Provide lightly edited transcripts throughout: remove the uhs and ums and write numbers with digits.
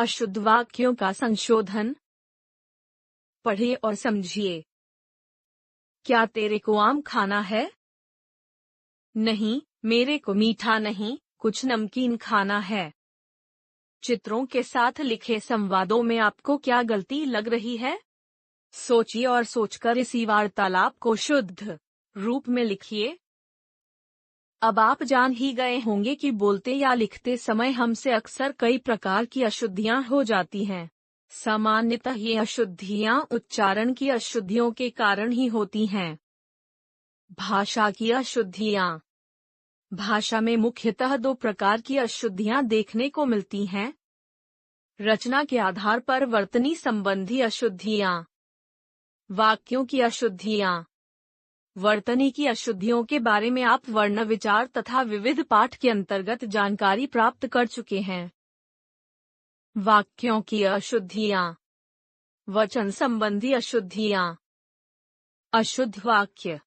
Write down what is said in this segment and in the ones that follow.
अशुद्ध वाक्यों का संशोधन। पढ़िए और समझिए। क्या तेरे को आम खाना है? नहीं, मेरे को मीठा नहीं, कुछ नमकीन खाना है। चित्रों के साथ लिखे संवादों में आपको क्या गलती लग रही है? सोचिए और सोचकर इसी वार्तालाप को शुद्ध रूप में लिखिए। अब आप जान ही गए होंगे कि बोलते या लिखते समय हमसे अक्सर कई प्रकार की अशुद्धियां हो जाती हैं। सामान्यतः ये अशुद्धियां उच्चारण की अशुद्धियों के कारण ही होती हैं। भाषा की अशुद्धियां। भाषा में मुख्यतः दो प्रकार की अशुद्धियां देखने को मिलती हैं। रचना के आधार पर वर्तनी संबंधी अशुद्धियां। वाक्यों की अशुद्धियां। वर्तनी की अशुद्धियों के बारे में आप वर्ण विचार तथा विविध पाठ के अंतर्गत जानकारी प्राप्त कर चुके हैं। वाक्यों की अशुद्धियां। वचन संबंधी अशुद्धियां। अशुद्ध वाक्य।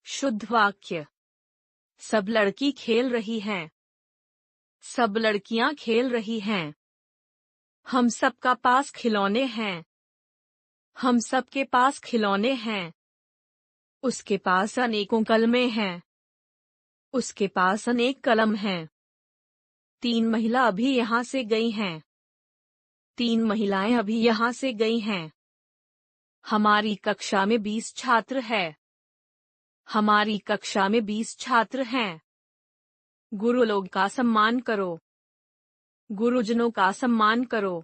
शुद्ध वाक्य। सब लड़की खेल रही हैं। सब लड़कियां खेल रही हैं। हम सबका पास खिलौने हैं। हम सबके पास खिलौने हैं। उसके पास अनेकों कलमें हैं। उसके पास अनेक कलम हैं। 3 महिला अभी यहाँ से गई हैं। 3 महिलाएं अभी यहाँ से गई हैं। हमारी कक्षा में 20 छात्र हैं। हमारी कक्षा में 20 छात्र हैं। गुरु लोग का सम्मान करो। गुरुजनों का सम्मान करो।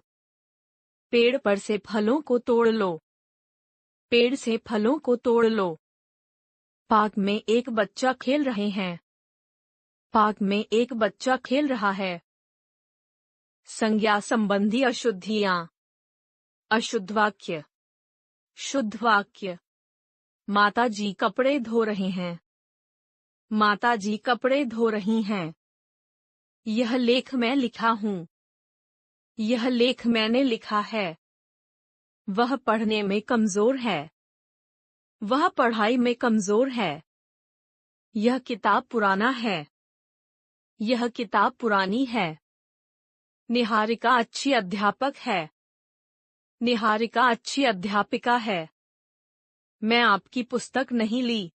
पेड़ पर से फलों को तोड़ लो। पेड़ से फलों को तोड़ लो। पार्क में एक बच्चा खेल रहे हैं। पार्क में एक बच्चा खेल रहा है। संज्ञा संबंधी अशुद्धियां। अशुद्ध वाक्य। शुद्ध वाक्य। माता जी कपड़े धो रहे हैं। माता जी कपड़े धो रही हैं। यह लेख मैं लिखा हूँ। यह लेख मैंने लिखा है। वह पढ़ने में कमजोर है। वह पढ़ाई में कमजोर है। यह किताब पुराना है। यह किताब पुरानी है। निहारिका अच्छी अध्यापक है। निहारिका अच्छी अध्यापिका है। मैं आपकी पुस्तक नहीं ली।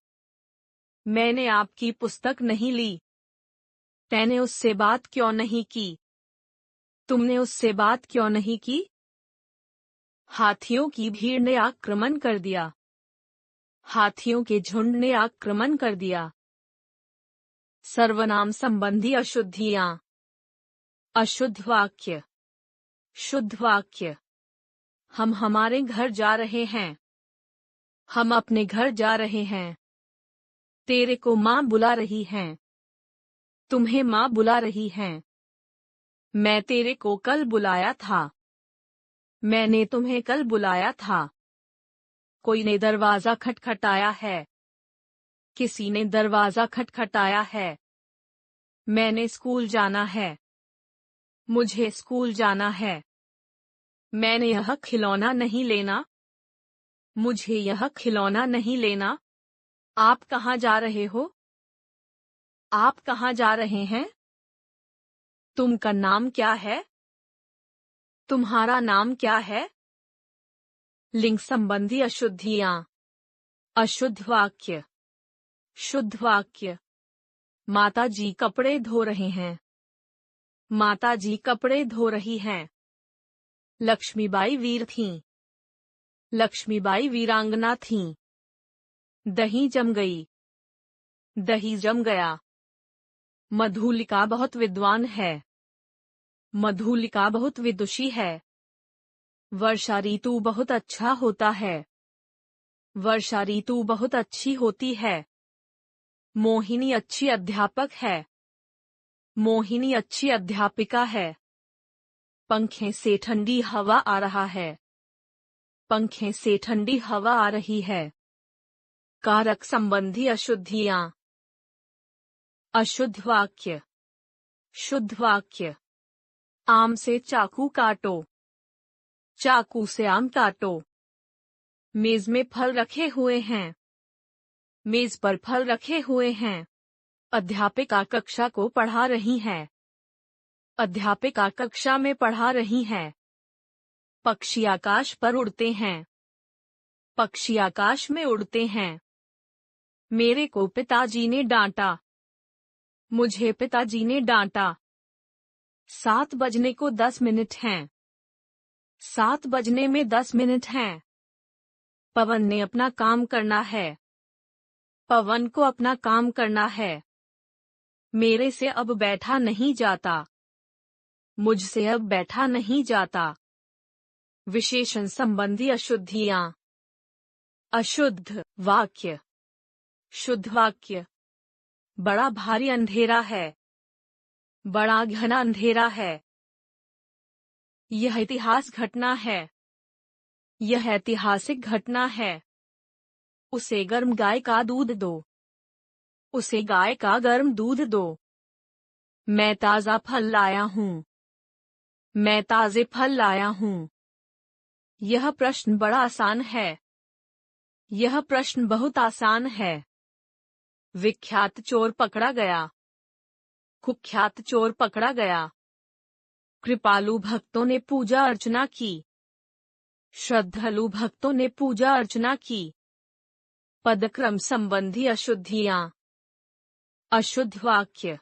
मैंने आपकी पुस्तक नहीं ली। तैने उससे बात क्यों नहीं की? तुमने उससे बात क्यों नहीं की? हाथियों की भीड़ ने आक्रमण कर दिया। हाथियों के झुंड ने आक्रमण कर दिया। सर्वनाम संबंधी अशुद्धियां। अशुद्ध वाक्य। शुद्ध वाक्य। हम हमारे घर जा रहे हैं। हम अपने घर जा रहे हैं। तेरे को माँ बुला रही है। तुम्हें माँ बुला रही है। मैं तेरे को कल बुलाया था। मैंने तुम्हें कल बुलाया था। कोई ने दरवाजा खटखटाया है। किसी ने दरवाजा खटखटाया है। मैंने स्कूल जाना है। मुझे स्कूल जाना है। मैंने यह खिलौना नहीं लेना। मुझे यह खिलौना नहीं लेना। आप कहाँ जा रहे हो? आप कहाँ जा रहे हैं? तुम का नाम क्या है? तुम्हारा नाम क्या है? लिंग संबंधी अशुद्धियां। अशुद्ध वाक्य। शुद्ध वाक्य। माता जी कपड़े धो रहे हैं। माता जी कपड़े धो रही हैं। लक्ष्मीबाई वीर थीं। लक्ष्मीबाई वीरांगना थीं। दही जम गई। दही जम गया। मधुलिका बहुत विद्वान है। मधुलिका बहुत विदुषी है। वर्षा ऋतु बहुत अच्छा होता है। वर्षा ऋतु बहुत अच्छी होती है। मोहिनी अच्छी अध्यापक है। मोहिनी अच्छी अध्यापिका है। पंखे से ठंडी हवा आ रहा है। पंखे से ठंडी हवा आ रही है। कारक संबंधी अशुद्धियां। अशुद्ध वाक्य। शुद्ध वाक्य। आम से चाकू काटो। चाकू से आम काटो। मेज में फल रखे हुए हैं। मेज पर फल रखे हुए हैं। अध्यापिका कक्षा को पढ़ा रही हैं। अध्यापिका कक्षा में पढ़ा रही है। पक्षी आकाश पर उड़ते हैं। पक्षी आकाश में उड़ते हैं। मेरे को पिताजी ने डांटा। मुझे पिताजी ने डांटा। 7 बजने को 10 मिनट हैं। 7 बजने में 10 मिनट हैं। पवन ने अपना काम करना है। पवन को अपना काम करना है। मेरे से अब बैठा नहीं जाता। मुझसे अब बैठा नहीं जाता। विशेषण संबंधी अशुद्धियां। अशुद्ध वाक्य। शुद्ध वाक्य। बड़ा भारी अंधेरा है। बड़ा घना अंधेरा है। यह इतिहास घटना है। यह ऐतिहासिक घटना है। उसे गर्म गाय का दूध दो। उसे गाय का गर्म दूध दो। मैं ताजा फल लाया हूँ। मैं ताजे फल लाया हूँ। यह प्रश्न बड़ा आसान है। यह प्रश्न बहुत आसान है। विख्यात चोर पकड़ा गया। कुख्यात चोर पकड़ा गया। कृपालु भक्तों ने पूजा अर्चना की। श्रद्धालु भक्तों ने पूजा अर्चना की। पदक्रम संबंधी अशुद्धियां। अशुद्ध वाक्य।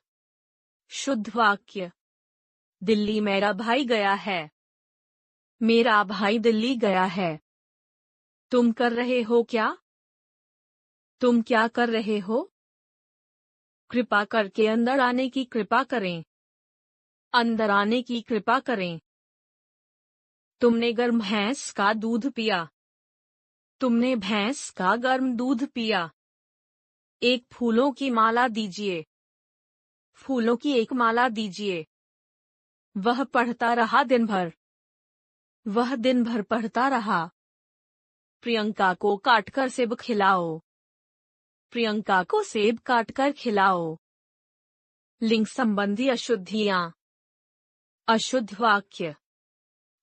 शुद्ध वाक्य। दिल्ली मेरा भाई गया है। मेरा भाई दिल्ली गया है। तुम कर रहे हो क्या? तुम क्या कर रहे हो? कृपा करके अंदर आने की कृपा करें। अंदर आने की कृपा करें। तुमने गर्म भैंस का दूध पिया। तुमने भैंस का गर्म दूध पिया। एक फूलों की माला दीजिए। फूलों की एक माला दीजिए। वह पढ़ता रहा दिन भर। वह दिन भर पढ़ता रहा। प्रियंका को काटकर सेब खिलाओ। प्रियंका को सेब काटकर खिलाओ। लिंग संबंधी अशुद्धियां। अशुद्ध वाक्य।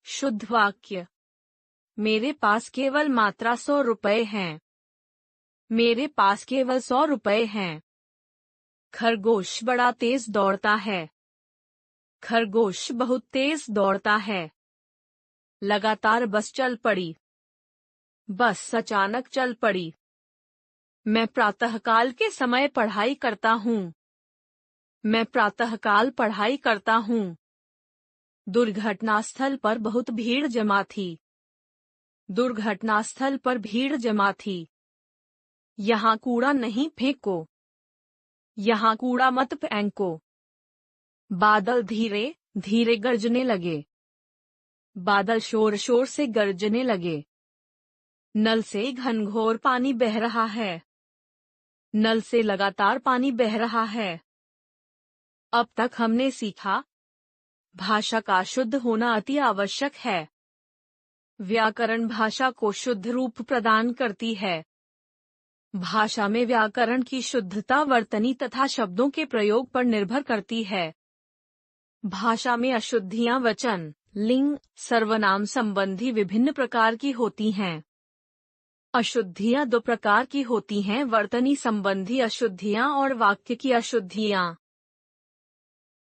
शुद्ध वाक्य। मेरे पास केवल मात्रा 100 रुपए हैं। मेरे पास केवल 100 रुपए हैं। खरगोश बड़ा तेज दौड़ता है। खरगोश बहुत तेज दौड़ता है। लगातार बस चल पड़ी। बस अचानक चल पड़ी। मैं प्रातःकाल के समय पढ़ाई करता हूँ। मैं प्रातःकाल पढ़ाई करता हूँ। दुर्घटना स्थल पर बहुत भीड़ जमा थी। दुर्घटना स्थल पर भीड़ जमा थी। यहाँ कूड़ा नहीं फेंको। यहाँ कूड़ा मत फेंको। बादल धीरे धीरे गरजने लगे। बादल शोर शोर से गरजने लगे। नल से घनघोर पानी बह रहा है। नल से लगातार पानी बह रहा है। अब तक हमने सीखा। भाषा का शुद्ध होना अति आवश्यक है। व्याकरण भाषा को शुद्ध रूप प्रदान करती है। भाषा में व्याकरण की शुद्धता वर्तनी तथा शब्दों के प्रयोग पर निर्भर करती है। भाषा में अशुद्धियां वचन, लिंग, सर्वनाम संबंधी विभिन्न प्रकार की होती हैं। अशुद्धियां 2 प्रकार की होती हैं, वर्तनी संबंधी अशुद्धियां और वाक्य की अशुद्धियां।